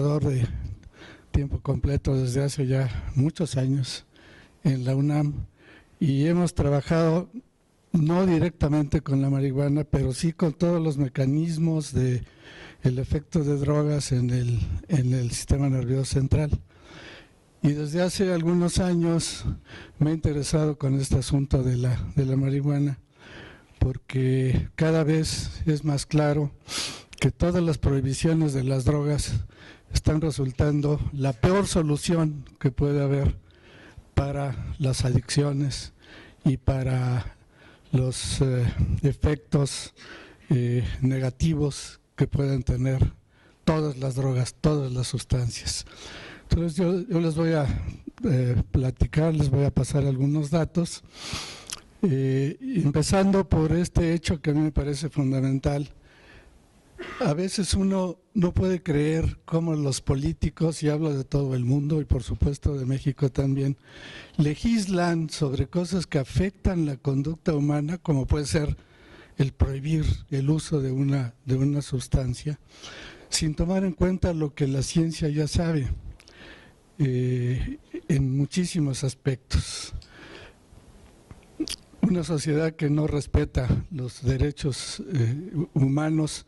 De tiempo completo desde hace ya muchos años en la UNAM y hemos trabajado no directamente con la marihuana, pero sí con todos los mecanismos de el efecto de drogas en el sistema nervioso central. Y desde hace algunos años me he interesado con este asunto de la marihuana, porque cada vez es más claro que todas las prohibiciones de las drogas están resultando la peor solución que puede haber para las adicciones y para los efectos negativos que pueden tener todas las drogas, todas las sustancias. Entonces yo les voy a platicar, les voy a pasar algunos datos, empezando por este hecho que a mí me parece fundamental. A veces uno no puede creer cómo los políticos, y hablo de todo el mundo y por supuesto de México también, legislan sobre cosas que afectan la conducta humana, como puede ser el prohibir el uso de una sustancia, sin tomar en cuenta lo que la ciencia ya sabe en muchísimos aspectos. Una sociedad que no respeta los derechos humanos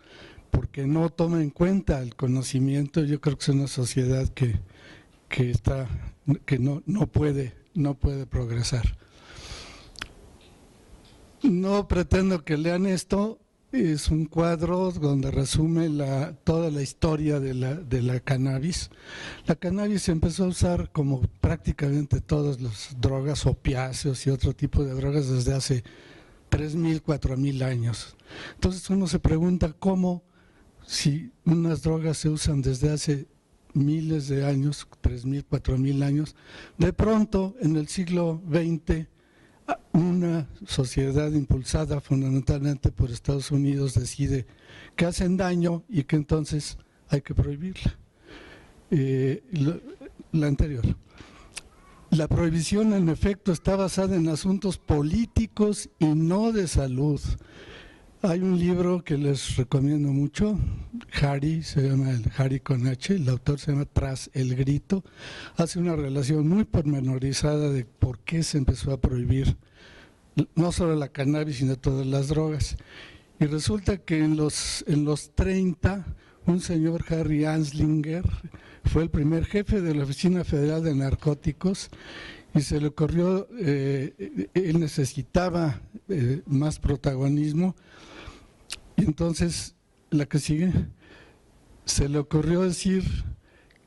porque no toma en cuenta el conocimiento, yo creo que es una sociedad que no puede progresar. No pretendo que lean esto, es un cuadro donde resume toda la historia de la cannabis. La cannabis se empezó a usar como prácticamente todas las drogas, opiáceos y otro tipo de drogas desde hace 3.000, 4.000 años. Entonces uno se pregunta cómo, si unas drogas se usan desde hace miles de años, 3.000, 4.000 años, de pronto en el siglo XX una sociedad impulsada fundamentalmente por Estados Unidos decide que hacen daño y que entonces hay que prohibirla. La anterior. La prohibición en efecto está basada en asuntos políticos y no de salud. Hay un libro que les recomiendo mucho, Harry, se llama Harry con H, el autor se llama Tras el grito, hace una relación muy pormenorizada de por qué se empezó a prohibir no solo la cannabis, sino todas las drogas. Y resulta que en los 30, un señor Harry Anslinger fue el primer jefe de la Oficina Federal de Narcóticos y se le ocurrió, él necesitaba más protagonismo. Y entonces, la que sigue, se le ocurrió decir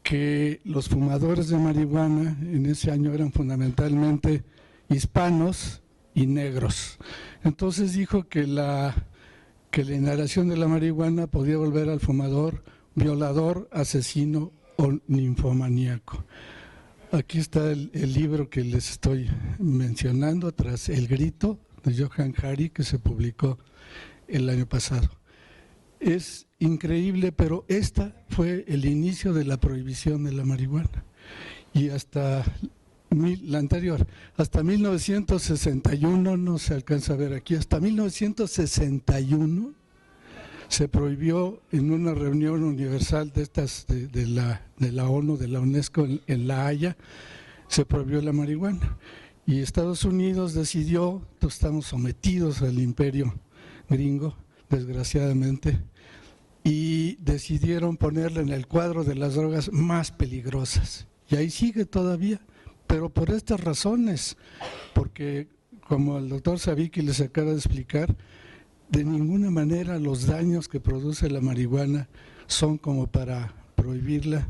que los fumadores de marihuana en ese año eran fundamentalmente hispanos y negros. Entonces dijo que la inhalación de la marihuana podía volver al fumador violador, asesino o ninfomaníaco. Aquí está el libro que les estoy mencionando, Tras el grito, de Johann Hari, que se publicó el año pasado. Es increíble, pero esta fue el inicio de la prohibición de la marihuana. Y hasta la anterior, hasta 1961, no se alcanza a ver aquí, hasta 1961 se prohibió en una reunión universal de estas de la ONU, de la UNESCO en La Haya, se prohibió la marihuana. Y Estados Unidos decidió, estamos sometidos al imperio gringo, desgraciadamente, y decidieron ponerla en el cuadro de las drogas más peligrosas. Y ahí sigue todavía, pero por estas razones, porque como el doctor Savicki les acaba de explicar, de ninguna manera los daños que produce la marihuana son como para prohibirla,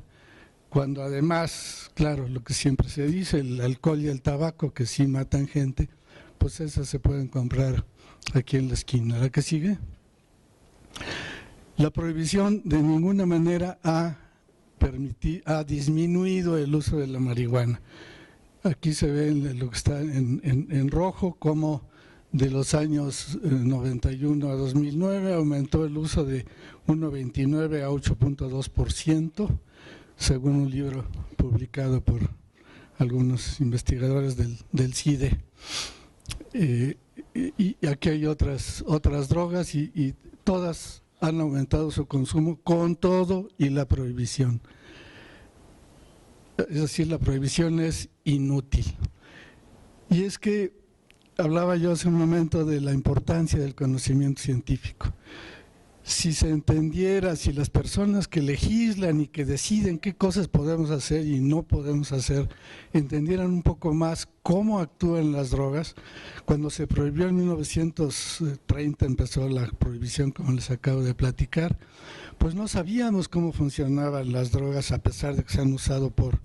cuando además, claro, lo que siempre se dice, el alcohol y el tabaco que sí matan gente, pues esas se pueden comprar aquí en la esquina. ¿La que sigue? La prohibición de ninguna manera ha disminuido el uso de la marihuana. Aquí se ve lo que está en rojo, como de los años 91 a 2009 aumentó el uso de 1,29 a 8,2%, según un libro publicado por algunos investigadores del CIDE. Y aquí hay otras drogas y todas han aumentado su consumo con todo y la prohibición. es decir, la prohibición es inútil. Y es que hablaba yo hace un momento de la importancia del conocimiento científico. Si se entendiera, si las personas que legislan y que deciden qué cosas podemos hacer y no podemos hacer, entendieran un poco más cómo actúan las drogas. Cuando se prohibió en 1930, empezó la prohibición, como les acabo de platicar, pues no sabíamos cómo funcionaban las drogas, a pesar de que se han usado por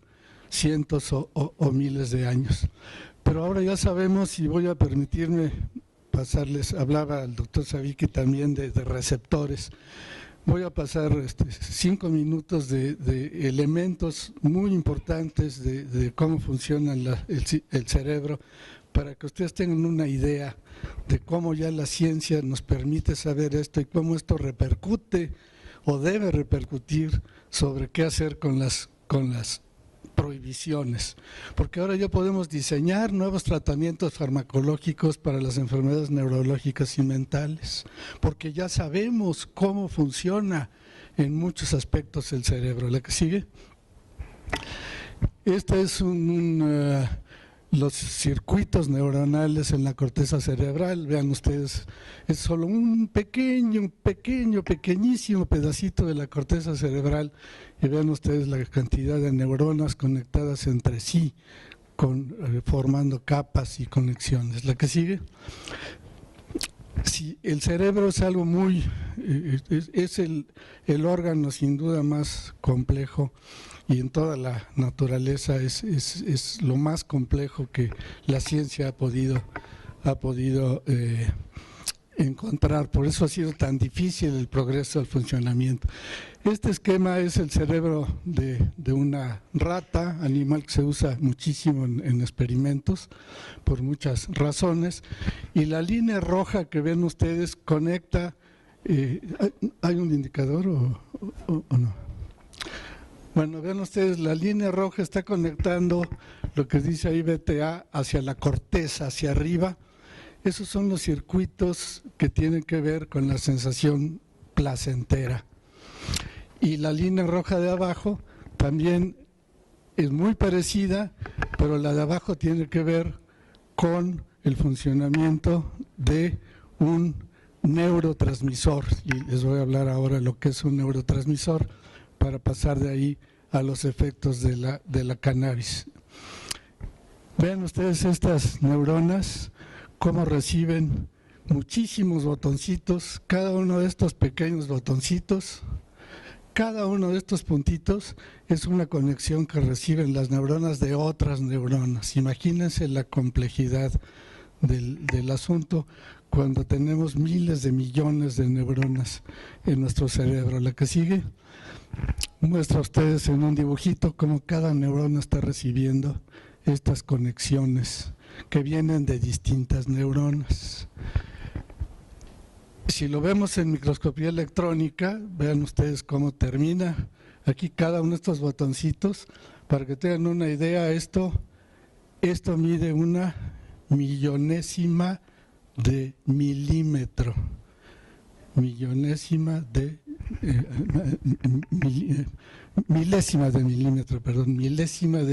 cientos o miles de años. Pero ahora ya sabemos, y voy a permitirme pasarles, hablaba el doctor Savicki también de receptores. Voy a pasar 5 minutos de elementos muy importantes de cómo funciona el cerebro, para que ustedes tengan una idea de cómo ya la ciencia nos permite saber esto y cómo esto repercute o debe repercutir sobre qué hacer con las prohibiciones, porque ahora ya podemos diseñar nuevos tratamientos farmacológicos para las enfermedades neurológicas y mentales, porque ya sabemos cómo funciona en muchos aspectos el cerebro. ¿La que sigue? Este es los circuitos neuronales en la corteza cerebral. Vean ustedes, es solo un pequeñísimo pedacito de la corteza cerebral, y vean ustedes la cantidad de neuronas conectadas entre sí, formando capas y conexiones. ¿La que sigue? Sí, el cerebro es algo es el órgano sin duda más complejo, y en toda la naturaleza es lo más complejo que la ciencia ha podido encontrar. Por eso ha sido tan difícil el progreso del funcionamiento. Este esquema es el cerebro de una rata, animal que se usa muchísimo en experimentos por muchas razones, y la línea roja que ven ustedes conecta, ¿hay un indicador o no? Bueno, vean ustedes, la línea roja está conectando lo que dice ahí BTA hacia la corteza, hacia arriba. Esos son los circuitos que tienen que ver con la sensación placentera. Y la línea roja de abajo también es muy parecida, pero la de abajo tiene que ver con el funcionamiento de un neurotransmisor. Y les voy a hablar ahora de lo que es un neurotransmisor, para pasar de ahí a los efectos de la cannabis. Vean ustedes estas neuronas, cómo reciben muchísimos botoncitos. Cada uno de estos pequeños botoncitos, cada uno de estos puntitos es una conexión que reciben las neuronas de otras neuronas. Imagínense la complejidad del asunto cuando tenemos miles de millones de neuronas en nuestro cerebro. La que sigue muestra a ustedes en un dibujito cómo cada neurona está recibiendo estas conexiones que vienen de distintas neuronas. Si lo vemos en microscopía electrónica, vean ustedes cómo termina aquí cada uno de estos botoncitos. Para que tengan una idea, esto mide una millonésima de milímetro, milésima de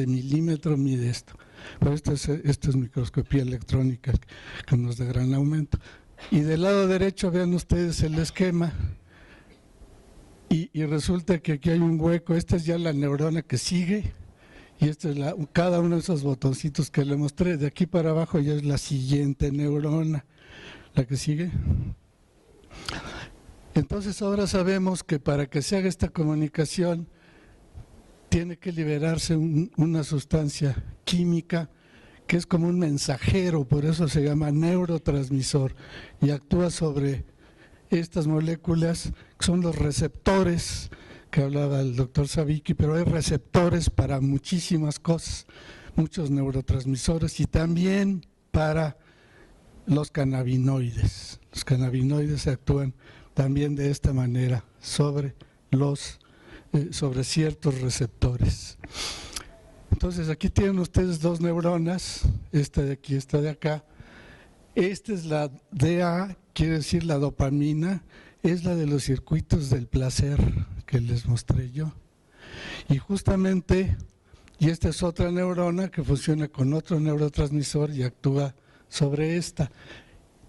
milímetro mide esto. Pero esto es microscopía electrónica, que nos da gran aumento. Y del lado derecho vean ustedes el esquema, y resulta que aquí hay un hueco. Esta es ya la neurona que sigue, y esta es cada uno de esos botoncitos que le mostré. De aquí para abajo ya es la siguiente neurona, la que sigue. Entonces ahora sabemos que para que se haga esta comunicación tiene que liberarse una sustancia química que es como un mensajero, por eso se llama neurotransmisor, y actúa sobre estas moléculas, que son los receptores, que hablaba el doctor Savicki, pero hay receptores para muchísimas cosas, muchos neurotransmisores, y también para los cannabinoides. Los cannabinoides actúan también de esta manera sobre ciertos receptores. Entonces aquí tienen ustedes dos neuronas, esta de aquí, esta de acá. Esta es la DA, quiere decir la dopamina, es la de los circuitos del placer que les mostré yo. Y justamente y esta es otra neurona que funciona con otro neurotransmisor y actúa sobre esta.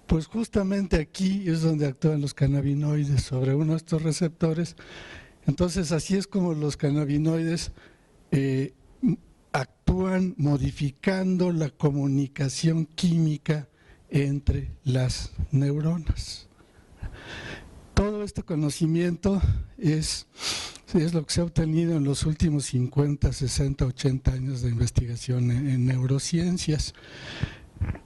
Pues justamente aquí es donde actúan los cannabinoides, sobre uno de estos receptores. Entonces así es como los cannabinoides actúan modificando la comunicación química entre las neuronas. Todo este conocimiento es lo que se ha obtenido en los últimos 50, 60, 80 años de investigación en neurociencias.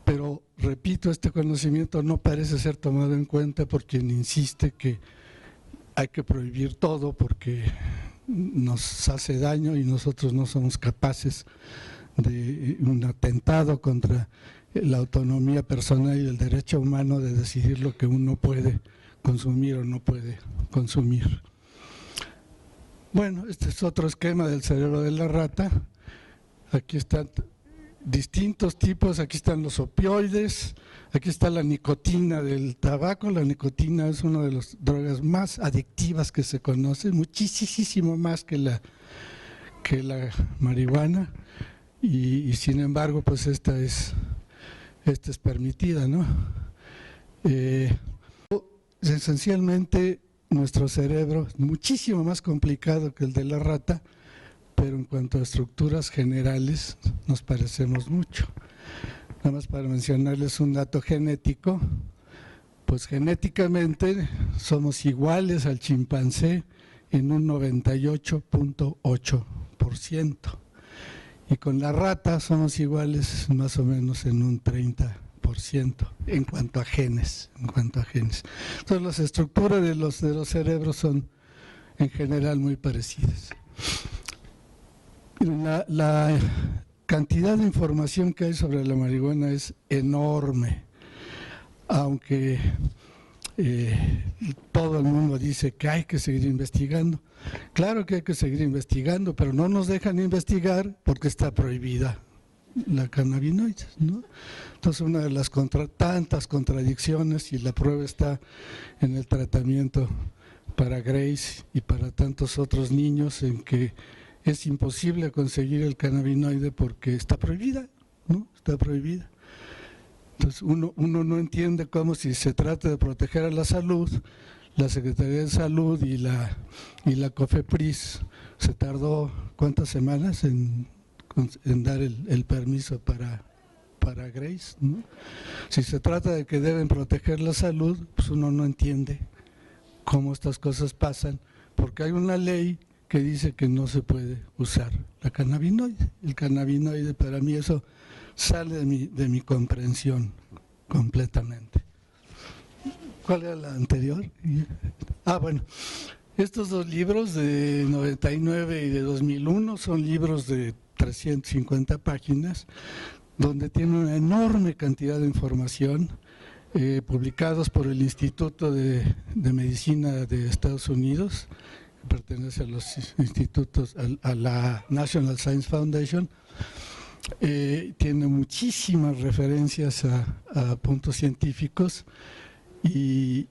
Pero, repito, este conocimiento no parece ser tomado en cuenta por quien insiste que hay que prohibir todo porque nos hace daño y nosotros no somos capaces de un atentado contra la autonomía personal y el derecho humano de decidir lo que uno puede consumir o no puede consumir. Bueno, este es otro esquema del cerebro de la rata. Aquí están distintos tipos, aquí están los opioides, aquí está la nicotina del tabaco. La nicotina es una de las drogas más adictivas que se conoce, muchísimo más que la marihuana, y sin embargo pues esta es permitida, ¿no? Esencialmente nuestro cerebro es muchísimo más complicado que el de la rata, pero en cuanto a estructuras generales nos parecemos mucho. Nada más para mencionarles un dato genético, pues genéticamente somos iguales al chimpancé en un 98.8%, y con la rata somos iguales más o menos en un 30% en cuanto a genes. Entonces las estructuras de los cerebros son en general muy parecidas. La cantidad de información que hay sobre la marihuana es enorme, aunque todo el mundo dice que hay que seguir investigando. Claro que hay que seguir investigando, pero no nos dejan investigar porque está prohibida la cannabinoides, ¿no? Entonces una de las tantas contradicciones, y la prueba está en el tratamiento para Grace y para tantos otros niños, en que es imposible conseguir el cannabinoide porque está prohibida, ¿no? Está prohibida. Entonces uno no entiende cómo, si se trata de proteger a la salud, la Secretaría de Salud y la COFEPRIS se tardó ¿cuántas semanas en dar el permiso para Grace, ¿no? Si se trata de que deben proteger la salud, pues uno no entiende cómo estas cosas pasan, porque hay una ley que dice que no se puede usar la cannabinoide. El cannabinoide, para mí eso sale de mi comprensión completamente. ¿Cuál era la anterior? Bueno, estos dos libros de 99 y de 2001 son libros de 350 páginas, donde tiene una enorme cantidad de información, publicados por el Instituto de Medicina de Estados Unidos, que pertenece a los institutos, a la National Science Foundation. Tiene muchísimas referencias a puntos científicos y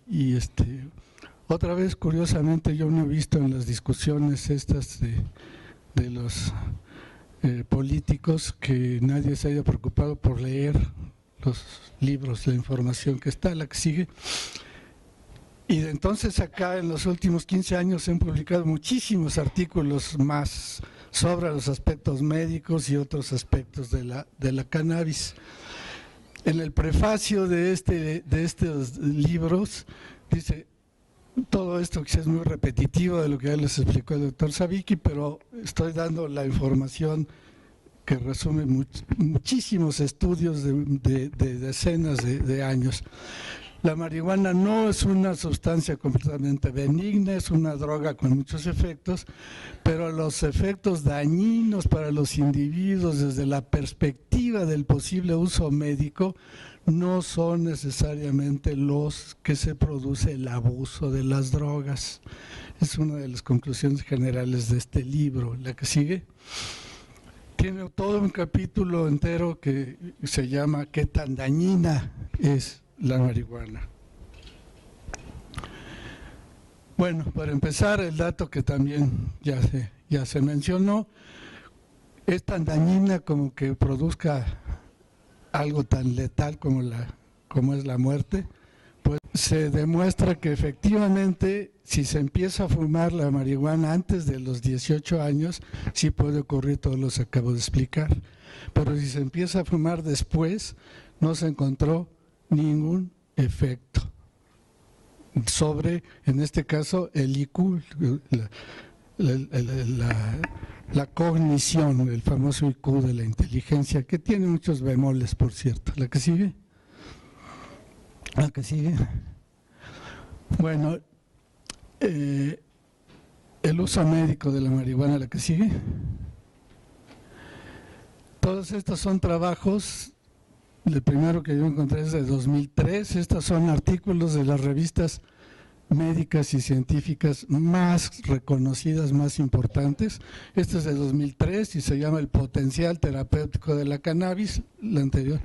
otra vez, curiosamente, yo no he visto en las discusiones estas de los políticos que nadie se haya preocupado por leer los libros, la información que está, la que sigue. Y de entonces acá, en los últimos 15 años, se han publicado muchísimos artículos más sobre los aspectos médicos y otros aspectos de la cannabis. En el prefacio de estos libros dice todo esto, que es muy repetitivo de lo que ya les explicó el doctor Savicki, pero estoy dando la información que resume muchísimos estudios de decenas de años. La marihuana no es una sustancia completamente benigna, es una droga con muchos efectos, pero los efectos dañinos para los individuos desde la perspectiva del posible uso médico no son necesariamente los que se produce el abuso de las drogas. Es una de las conclusiones generales de este libro. La que sigue tiene todo un capítulo entero que se llama ¿qué tan dañina es la marihuana? Bueno, para empezar, el dato que también ya se mencionó, es tan dañina como que produzca algo tan letal como es la muerte, pues se demuestra que efectivamente si se empieza a fumar la marihuana antes de los 18 años, sí puede ocurrir todo lo que acabo de explicar. Pero si se empieza a fumar después, no se encontró ningún efecto sobre, en este caso, el IQ, la cognición, el famoso IQ de la inteligencia, que tiene muchos bemoles, por cierto. ¿La que sigue? ¿La que sigue? Bueno, el uso médico de la marihuana, ¿la que sigue? Todos estos son trabajos, el primero que yo encontré es de 2003, estos son artículos de las revistas médicas y científicas más reconocidas, más importantes. Este es de 2003 y se llama El potencial terapéutico de la cannabis, la anterior.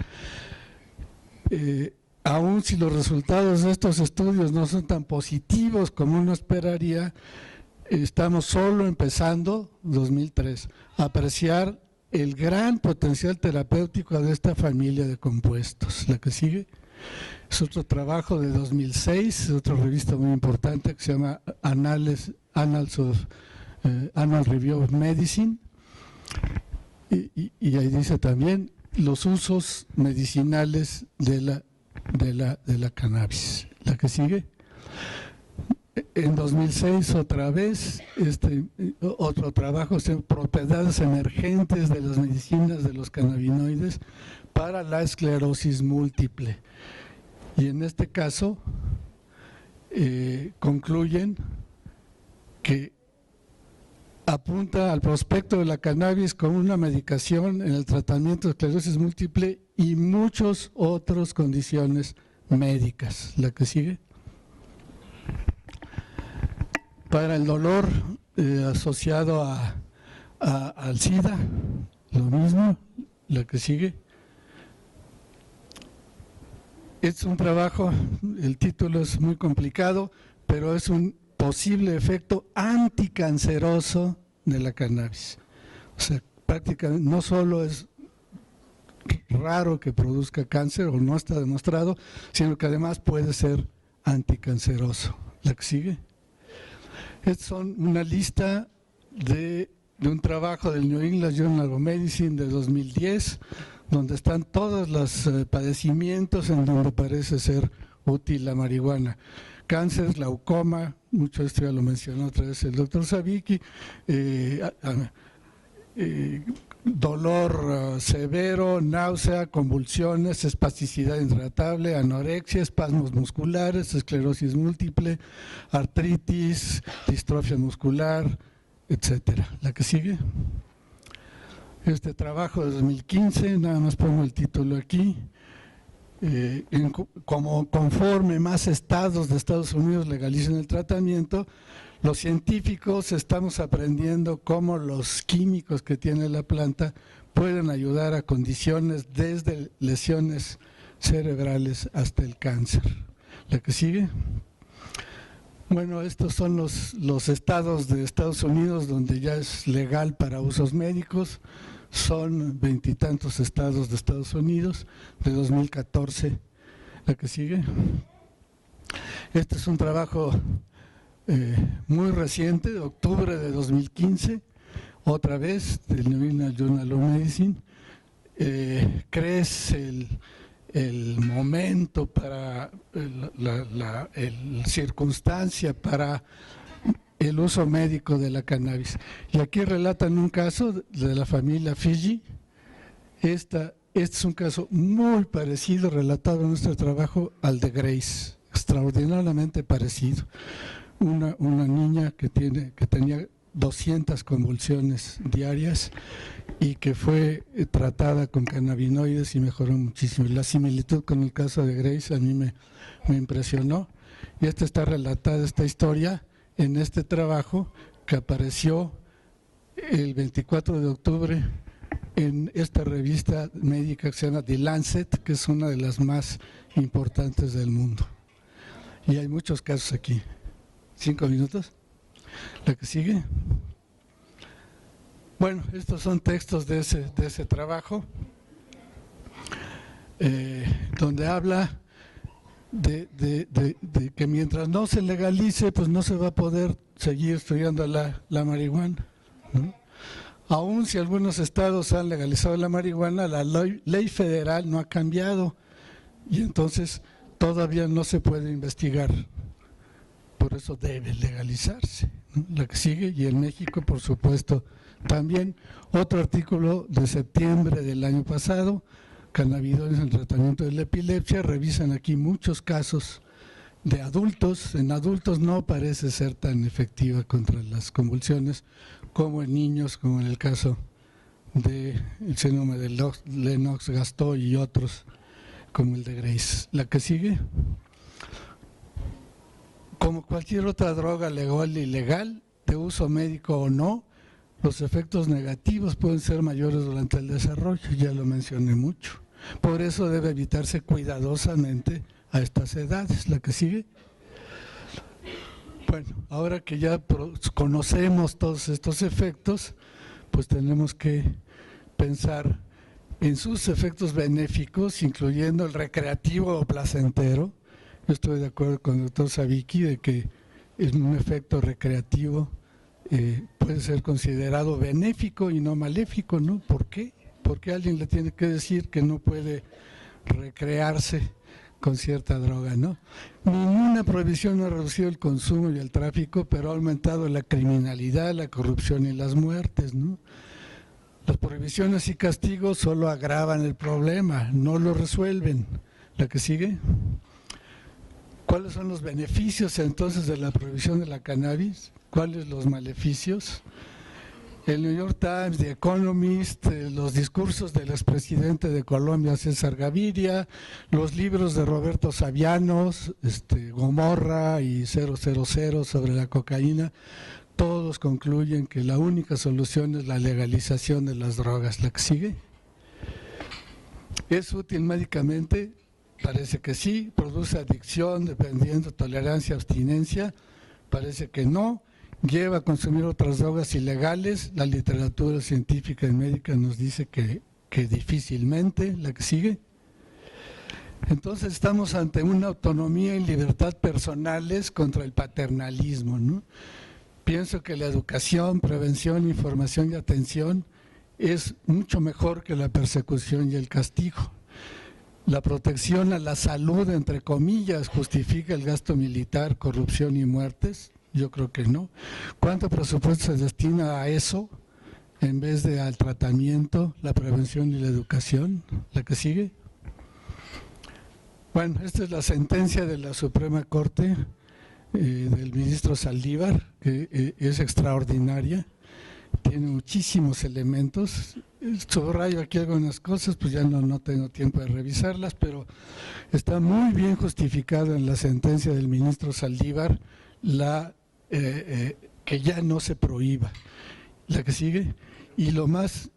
Aún si los resultados de estos estudios no son tan positivos como uno esperaría, estamos solo empezando, 2003, a apreciar el gran potencial terapéutico de esta familia de compuestos. La que sigue es otro trabajo de 2006, otra revista muy importante que se llama Annual Review of Medicine, y ahí dice también los usos medicinales de la cannabis. La que sigue. En 2006 otra vez, otro trabajo, propiedades emergentes de las medicinas de los cannabinoides para la esclerosis múltiple. Y en este caso concluyen que apunta al prospecto de la cannabis como una medicación en el tratamiento de esclerosis múltiple y muchas otras condiciones médicas. La que sigue. Para el dolor asociado al SIDA, lo mismo. La que sigue. Es un trabajo, el título es muy complicado, pero es un posible efecto anticanceroso de la cannabis. O sea, prácticamente no solo es raro que produzca cáncer o no está demostrado, sino que además puede ser anticanceroso. La que sigue. Estas son una lista de un trabajo del New England Journal of Medicine de 2010, donde están todos los padecimientos en donde parece ser útil la marihuana. Cáncer, glaucoma, mucho de esto ya lo mencionó otra vez el doctor Savicki, dolor severo, náusea, convulsiones, espasticidad intratable, anorexia, espasmos musculares, esclerosis múltiple, artritis, distrofia muscular, etcétera. La que sigue. Este trabajo de 2015, nada más pongo el título aquí. Como conforme más estados de Estados Unidos legalicen el tratamiento, los científicos estamos aprendiendo cómo los químicos que tiene la planta pueden ayudar a condiciones desde lesiones cerebrales hasta el cáncer. La que sigue. Bueno, estos son los estados de Estados Unidos donde ya es legal para usos médicos. Son 20 y tantos estados de Estados Unidos, de 2014. La que sigue. Este es un trabajo muy reciente, de octubre de 2015, otra vez, del New England Journal of Medicine. Crece el momento para la circunstancia para el uso médico de la cannabis. Y aquí relatan un caso de la familia Fiji. Este es un caso muy parecido, relatado en nuestro trabajo, al de Grace, extraordinariamente parecido. Una niña que tenía 200 convulsiones diarias y que fue tratada con cannabinoides y mejoró muchísimo. Y la similitud con el caso de Grace a mí me impresionó. Y está relatada esta historia en este trabajo que apareció el 24 de octubre en esta revista médica que se llama The Lancet, que es una de las más importantes del mundo. Y hay muchos casos aquí. 5 minutos. La que sigue. Bueno, estos son textos de ese trabajo, donde habla de que mientras no se legalice, pues no se va a poder seguir estudiando la marihuana, ¿no? Aún si algunos estados han legalizado la marihuana, la ley federal no ha cambiado y entonces todavía no se puede investigar. Por eso debe legalizarse, ¿no? La que sigue, y en México, por supuesto, también. Otro artículo de septiembre del año pasado, cannabidoides en el tratamiento de la epilepsia, revisan aquí muchos casos de adultos. En adultos no parece ser tan efectiva contra las convulsiones como en niños, como en el caso del síndrome de Lennox-Gastaut y otros como el de Grace. La que sigue. Como cualquier otra droga legal e ilegal, de uso médico o no, los efectos negativos pueden ser mayores durante el desarrollo, ya lo mencioné mucho. Por eso debe evitarse cuidadosamente a estas edades. La que sigue. Bueno, ahora que ya conocemos todos estos efectos, pues tenemos que pensar en sus efectos benéficos, incluyendo el recreativo o placentero. Yo estoy de acuerdo con el doctor Savicki de que es un efecto recreativo, puede ser considerado benéfico y no maléfico, ¿no? ¿Por qué? Porque alguien le tiene que decir que no puede recrearse con cierta droga, ¿no? Ninguna prohibición ha reducido el consumo y el tráfico, pero ha aumentado la criminalidad, la corrupción y las muertes, ¿no? Las prohibiciones y castigos solo agravan el problema, no lo resuelven. ¿La que sigue? ¿Cuáles son los beneficios entonces de la prohibición de la cannabis? ¿Cuáles los maleficios? El New York Times, The Economist, los discursos del expresidente de Colombia, César Gaviria, los libros de Roberto Savianos, Gomorra y 000 sobre la cocaína, todos concluyen que la única solución es la legalización de las drogas. ¿La que sigue? ¿Es útil médicamente? Parece que sí. ¿Produce adicción, dependiendo, tolerancia, abstinencia? Parece que no. ¿Lleva a consumir otras drogas ilegales? La literatura científica y médica nos dice que difícilmente. ¿La que sigue? Entonces estamos ante una autonomía y libertad personales contra el paternalismo, ¿no? Pienso que la educación, prevención, información y atención es mucho mejor que la persecución y el castigo. La protección a la salud, entre comillas, justifica el gasto militar, corrupción y muertes. Yo creo que no. ¿Cuánto presupuesto se destina a eso en vez de al tratamiento, la prevención y la educación? ¿La que sigue? Bueno, esta es la sentencia de la Suprema Corte del ministro Saldívar, que es extraordinaria, tiene muchísimos elementos. Subrayo aquí algunas cosas, pues ya no tengo tiempo de revisarlas, pero está muy bien justificada en la sentencia del ministro Saldívar que ya no se prohíba. La que sigue. Y lo más,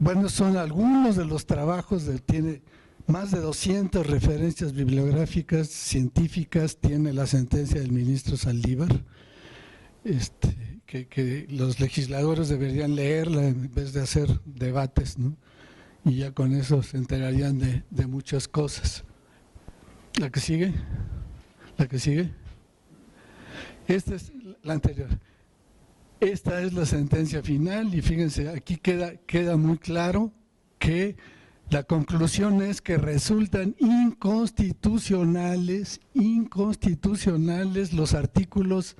bueno, son algunos de los trabajos, tiene más de 200 referencias bibliográficas, científicas, tiene la sentencia del ministro Saldívar, que los legisladores deberían leerla en vez de hacer debates, ¿no? Y ya con eso se enterarían de muchas cosas. ¿La que sigue? ¿La que sigue? Esta es la anterior. Esta es la sentencia final y fíjense, aquí queda muy claro que la conclusión es que resultan inconstitucionales los artículos,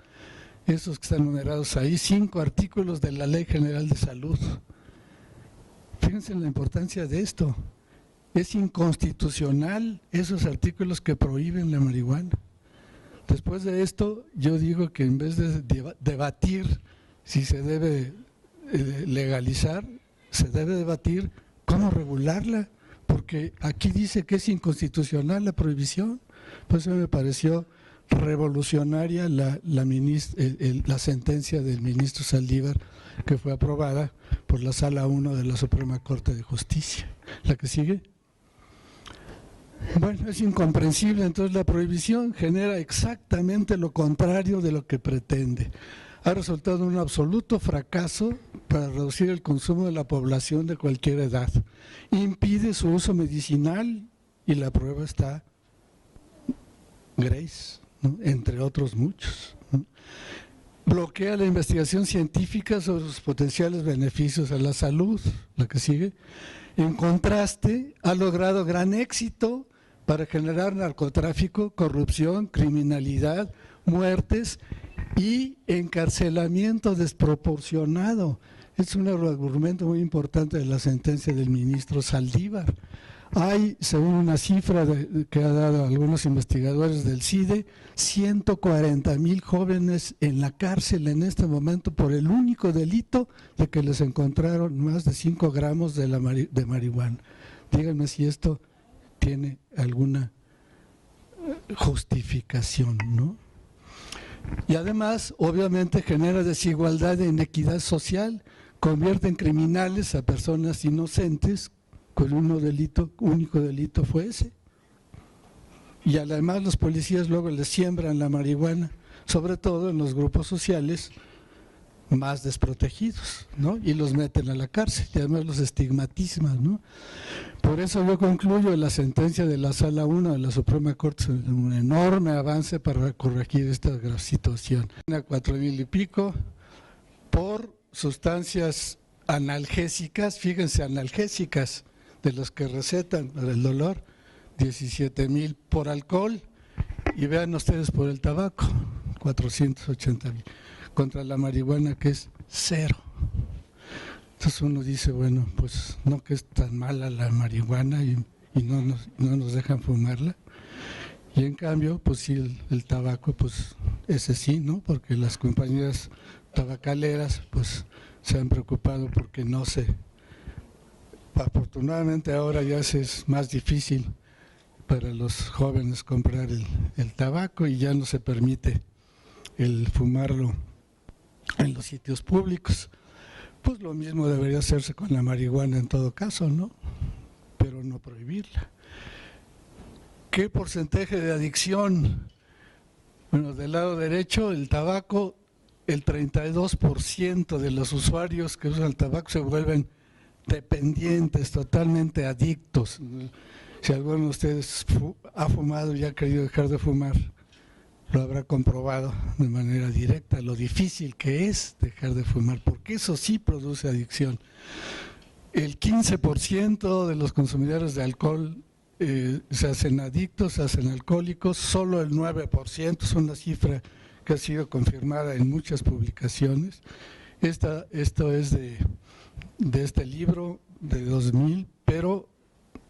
esos que están numerados ahí, 5 artículos de la Ley General de Salud. Fíjense en la importancia de esto. Es inconstitucional esos artículos que prohíben la marihuana. Después de esto, yo digo que en vez de debatir si se debe legalizar, se debe debatir cómo regularla, porque aquí dice que es inconstitucional la prohibición. Pues eso me pareció revolucionaria la sentencia del ministro Saldívar, que fue aprobada por la Sala 1 de la Suprema Corte de Justicia. ¿La que sigue? Bueno, es incomprensible, entonces la prohibición genera exactamente lo contrario de lo que pretende. ha resultado un absoluto fracaso para reducir el consumo de la población de cualquier edad. Impide su uso medicinal y la prueba está Grace, ¿no?, entre otros muchos, ¿no? Bloquea la investigación científica sobre sus potenciales beneficios a la salud, la que sigue. En contraste, ha logrado gran éxito para generar narcotráfico, corrupción, criminalidad, muertes y encarcelamiento desproporcionado. Es un argumento muy importante de la sentencia del ministro Saldívar. Hay, según una cifra que ha dado algunos investigadores del CIDE, 140,000 jóvenes en la cárcel en este momento por el único delito de que les encontraron más de 5 gramos de marihuana. Díganme si esto tiene alguna justificación, ¿no? Y además, obviamente, genera desigualdad e inequidad social, convierte en criminales a personas inocentes, con único delito fue ese. Y además los policías luego les siembran la marihuana, sobre todo en los grupos sociales más desprotegidos, ¿no? Y los meten a la cárcel y además los estigmatizan, ¿no? Por eso yo concluyo la sentencia de la Sala 1 de la Suprema Corte, un enorme avance para corregir esta grave situación. 4,000 y pico por sustancias analgésicas, fíjense, analgésicas, de los que recetan para el dolor, 17,000 por alcohol, y vean ustedes por el tabaco, 480,000, contra la marihuana, que es 0. Entonces uno dice, bueno, pues no, que es tan mala la marihuana y no nos dejan fumarla. Y en cambio, pues sí, el tabaco, pues ese sí, ¿no? Porque las compañías tabacaleras, pues se han preocupado porque no se... Afortunadamente ahora ya es más difícil para los jóvenes comprar el tabaco y ya no se permite el fumarlo en los sitios públicos. Pues lo mismo debería hacerse con la marihuana en todo caso, ¿no? Pero no prohibirla. ¿Qué porcentaje de adicción? Bueno, del lado derecho, el tabaco, el 32% de los usuarios que usan el tabaco se vuelven dependientes, totalmente adictos. Si alguno de ustedes ha fumado y ha querido dejar de fumar, lo habrá comprobado de manera directa, lo difícil que es dejar de fumar, porque eso sí produce adicción. El 15% de los consumidores de alcohol se hacen adictos, se hacen alcohólicos, solo el 9%, es una cifra que ha sido confirmada en muchas publicaciones. Esto es de este libro de 2000, pero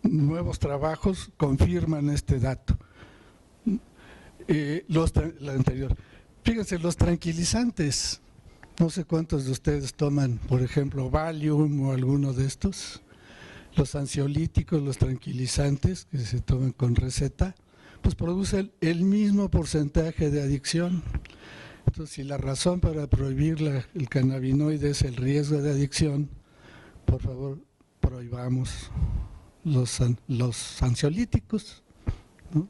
nuevos trabajos confirman este dato. La anterior. Fíjense, los tranquilizantes, no sé cuántos de ustedes toman, por ejemplo, Valium o alguno de estos, los ansiolíticos, los tranquilizantes que se toman con receta, pues producen el mismo porcentaje de adicción. Entonces, si la razón para prohibir el cannabinoide es el riesgo de adicción, por favor, prohibamos los ansiolíticos, ¿no?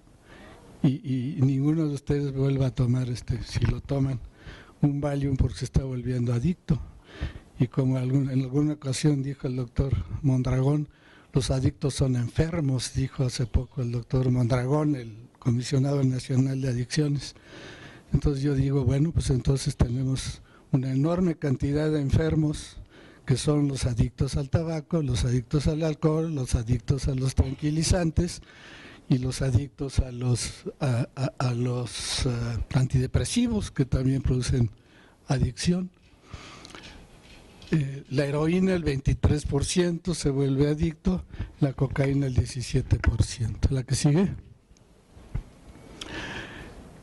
Y ninguno de ustedes vuelva a tomar, si lo toman, un Valium porque se está volviendo adicto. Y como en alguna ocasión dijo el doctor Mondragón, los adictos son enfermos, dijo hace poco el doctor Mondragón, el comisionado nacional de adicciones. Entonces yo digo, bueno, pues entonces tenemos una enorme cantidad de enfermos que son los adictos al tabaco, los adictos al alcohol, los adictos a los tranquilizantes y los adictos a los antidepresivos, que también producen adicción. La heroína el 23% se vuelve adicto, la cocaína el 17%. ¿La que sigue?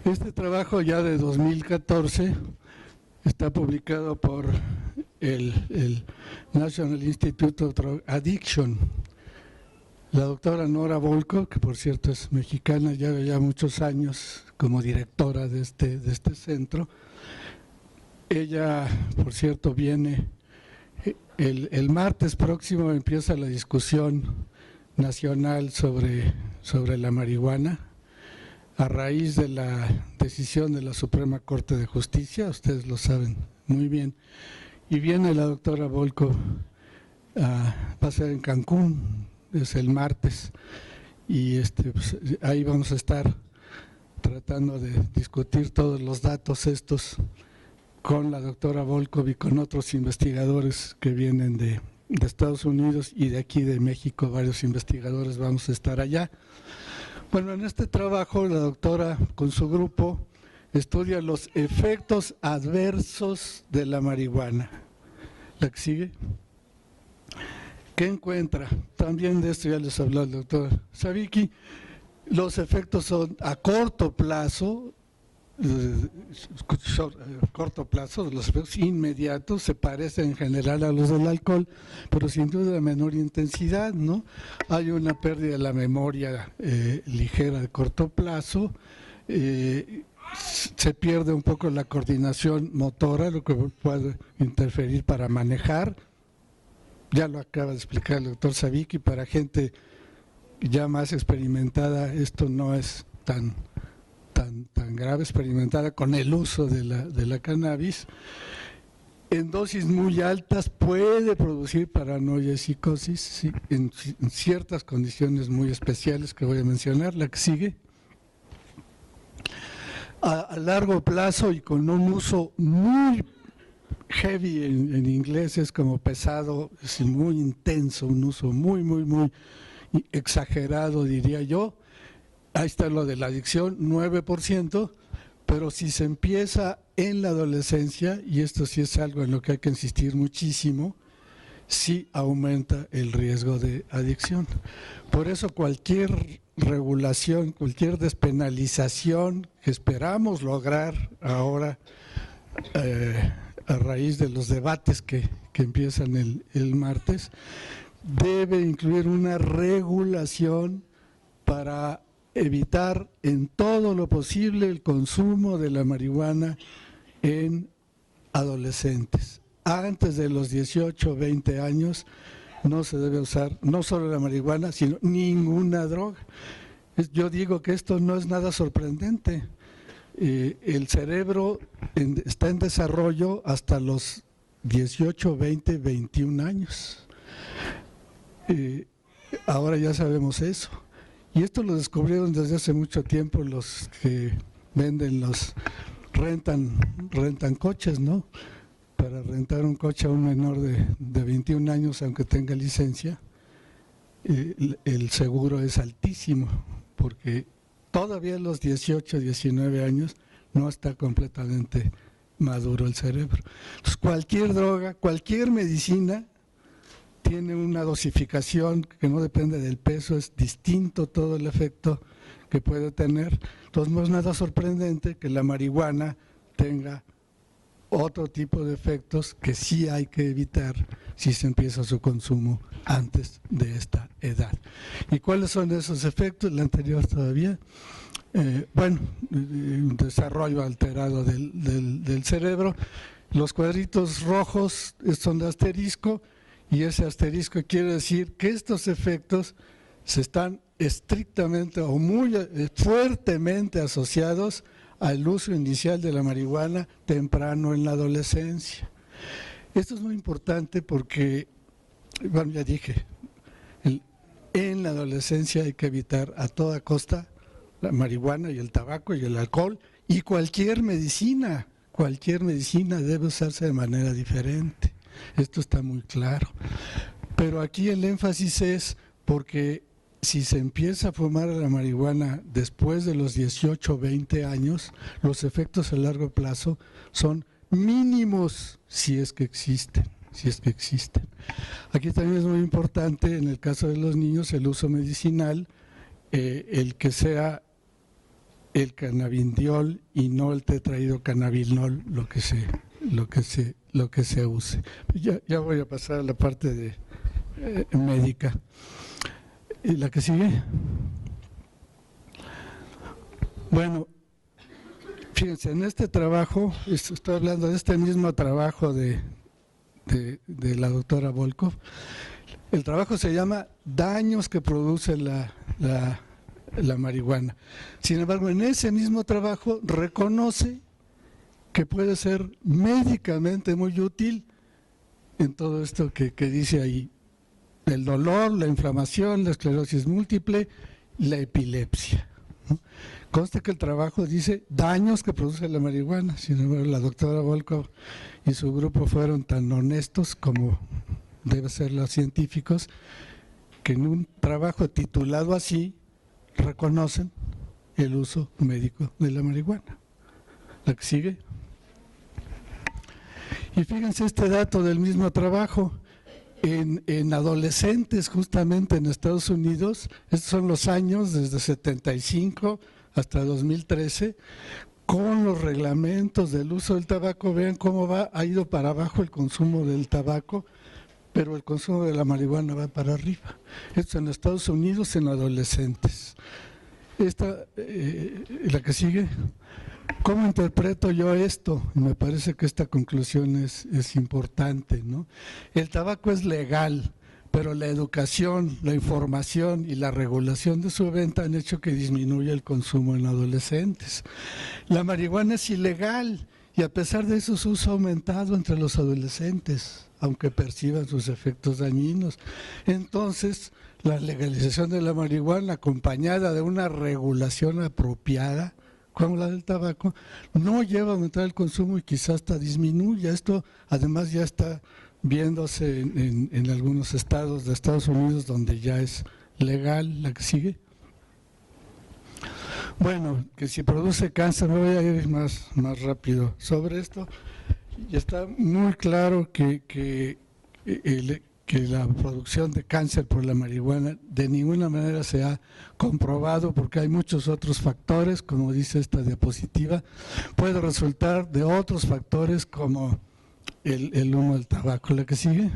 Este trabajo ya de 2014 está publicado por el National Institute of Drug Addiction. La doctora Nora Volkow, que por cierto es mexicana, lleva ya muchos años como directora de este centro. Ella, por cierto, viene el martes próximo, empieza la discusión nacional sobre la marihuana. a raíz de la decisión de la Suprema Corte de Justicia, ustedes lo saben muy bien, y viene la doctora Volkov, va a ser en Cancún, es el martes, y pues, ahí vamos a estar tratando de discutir todos los datos estos con la doctora Volkov y con otros investigadores que vienen de Estados Unidos y de aquí de México, varios investigadores vamos a estar allá. Bueno, en este trabajo la doctora con su grupo estudia los efectos adversos de la marihuana. ¿La que sigue? ¿Qué encuentra? También de esto ya les habló el doctor Savicki. Los efectos son a corto plazo, los efectos inmediatos se parecen en general a los del alcohol, pero sin duda de menor intensidad, ¿no? Hay una pérdida de la memoria ligera de corto plazo, se pierde un poco la coordinación motora, lo que puede interferir para manejar. Ya lo acaba de explicar el doctor Savicki, para gente ya más experimentada esto no es tan grave, experimentada con el uso de la cannabis. En dosis muy altas puede producir paranoia y psicosis, sí, en ciertas condiciones muy especiales que voy a mencionar. La que sigue. A largo plazo y con un uso muy heavy en inglés, es como pesado, es muy intenso, un uso muy exagerado, diría yo. Ahí está lo de la adicción, 9%, pero si se empieza en la adolescencia, y esto sí es algo en lo que hay que insistir muchísimo, sí aumenta el riesgo de adicción. Por eso cualquier regulación, cualquier despenalización que esperamos lograr ahora a raíz de los debates que empiezan el martes, debe incluir una regulación para evitar en todo lo posible el consumo de la marihuana en adolescentes. Antes de los 18 o 20 años no se debe usar no solo la marihuana, sino ninguna droga. Yo digo que esto no es nada sorprendente. El cerebro está en desarrollo hasta los 18, 20, 21 años. Ahora ya sabemos eso. Y esto lo descubrieron desde hace mucho tiempo los que venden rentan coches, ¿no? Para rentar un coche a un menor de 21 años, aunque tenga licencia, el seguro es altísimo, porque todavía a los 18, 19 años no está completamente maduro el cerebro. Entonces, cualquier droga, cualquier medicina tiene una dosificación que no depende del peso, es distinto todo el efecto que puede tener. Entonces no es nada sorprendente que la marihuana tenga otro tipo de efectos que sí hay que evitar si se empieza su consumo antes de esta edad. ¿Y cuáles son esos efectos? El anterior todavía. Un desarrollo alterado del cerebro. Los cuadritos rojos son de asterisco, y ese asterisco quiere decir que estos efectos se están estrictamente o muy fuertemente asociados al uso inicial de la marihuana temprano en la adolescencia. Esto es muy importante porque, bueno, ya dije, en la adolescencia hay que evitar a toda costa la marihuana y el tabaco y el alcohol, y cualquier medicina debe usarse de manera diferente. Esto está muy claro. Pero aquí el énfasis es porque si se empieza a fumar la marihuana después de los 18 o 20 años, los efectos a largo plazo son mínimos si es que existen. Aquí también es muy importante, en el caso de los niños, el uso medicinal, el que sea el cannabidiol y no el tetrahidrocannabinol lo que se use. Ya voy a pasar a la parte de médica. ¿Y la que sigue? Bueno, fíjense, en este trabajo, estoy hablando de este mismo trabajo de la doctora Volkov. El trabajo se llama Daños que produce la la marihuana. Sin embargo, en ese mismo trabajo reconoce que puede ser médicamente muy útil en todo esto que dice ahí: el dolor, la inflamación, la esclerosis múltiple, la epilepsia, ¿no? Consta que el trabajo dice daños que produce la marihuana. Sin embargo, la doctora Volkov y su grupo fueron tan honestos como deben ser los científicos, que en un trabajo titulado así reconocen el uso médico de la marihuana. La que sigue. Y fíjense este dato del mismo trabajo. En adolescentes, justamente en Estados Unidos, estos son los años desde 75 hasta 2013, con los reglamentos del uso del tabaco, vean cómo ha ido para abajo el consumo del tabaco, pero el consumo de la marihuana va para arriba. Esto en Estados Unidos en adolescentes. Esta, la que sigue. ¿Cómo interpreto yo esto? Me parece que esta conclusión es importante, ¿no? El tabaco es legal, pero la educación, la información y la regulación de su venta han hecho que disminuya el consumo en adolescentes. La marihuana es ilegal y a pesar de eso su uso ha aumentado entre los adolescentes, aunque perciban sus efectos dañinos. Entonces, la legalización de la marihuana acompañada de una regulación apropiada, como la del tabaco, no lleva a aumentar el consumo y quizás hasta disminuya. Esto además ya está viéndose en algunos estados de Estados Unidos donde ya es legal. La que sigue. Bueno, que si produce cáncer, me voy a ir más rápido sobre esto. Y está muy claro que la producción de cáncer por la marihuana de ninguna manera se ha comprobado, porque hay muchos otros factores, como dice esta diapositiva. Puede resultar de otros factores como el humo del tabaco. La que sigue.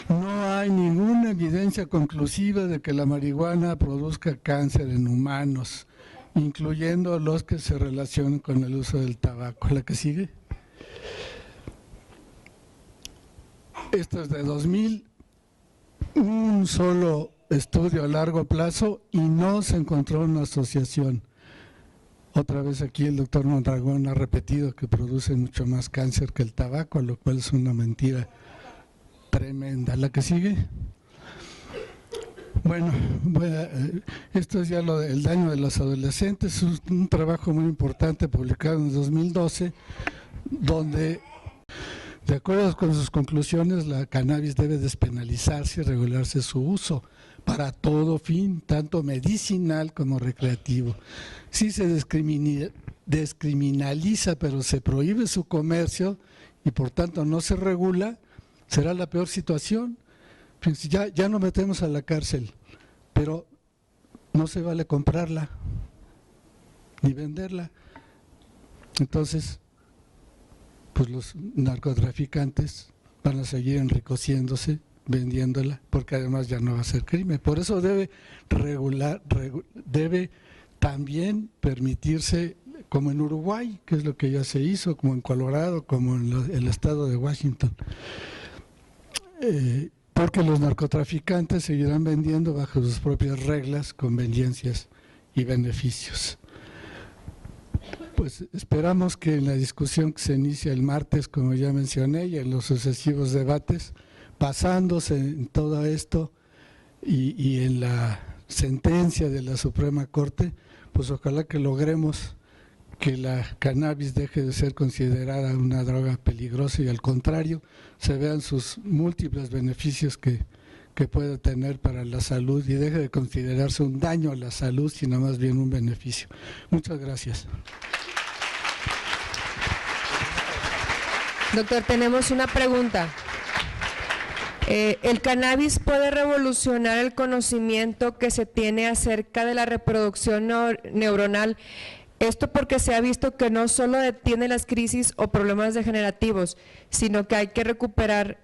No hay ninguna evidencia conclusiva de que la marihuana produzca cáncer en humanos, incluyendo los que se relacionan con el uso del tabaco. La que sigue. Esto es de 2000, un solo estudio a largo plazo y no se encontró una asociación. Otra vez aquí el doctor Mondragón ha repetido que produce mucho más cáncer que el tabaco, lo cual es una mentira tremenda. ¿La que sigue? Bueno, esto es ya lo del daño de los adolescentes, es un trabajo muy importante publicado en 2012, donde, de acuerdo con sus conclusiones, la cannabis debe despenalizarse y regularse su uso para todo fin, tanto medicinal como recreativo. Sí se descriminaliza, pero se prohíbe su comercio y por tanto no se regula, será la peor situación. Ya no metemos a la cárcel, pero no se vale comprarla ni venderla. Entonces, pues los narcotraficantes van a seguir enriqueciéndose vendiéndola, porque además ya no va a ser crimen. Por eso debe debe también permitirse, como en Uruguay, que es lo que ya se hizo, como en Colorado, como en el estado de Washington, porque los narcotraficantes seguirán vendiendo bajo sus propias reglas, conveniencias y beneficios. Pues esperamos que en la discusión que se inicia el martes, como ya mencioné, y en los sucesivos debates, basándose en todo esto y en la sentencia de la Suprema Corte, pues ojalá que logremos que la cannabis deje de ser considerada una droga peligrosa y al contrario, se vean sus múltiples beneficios que puede tener para la salud y deje de considerarse un daño a la salud, sino más bien un beneficio. Muchas gracias. Doctor, tenemos una pregunta. ¿El cannabis puede revolucionar el conocimiento que se tiene acerca de la reproducción neuronal? Esto porque se ha visto que no solo detiene las crisis o problemas degenerativos, sino que hay que recuperar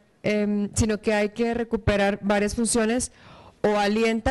varias funciones o alienta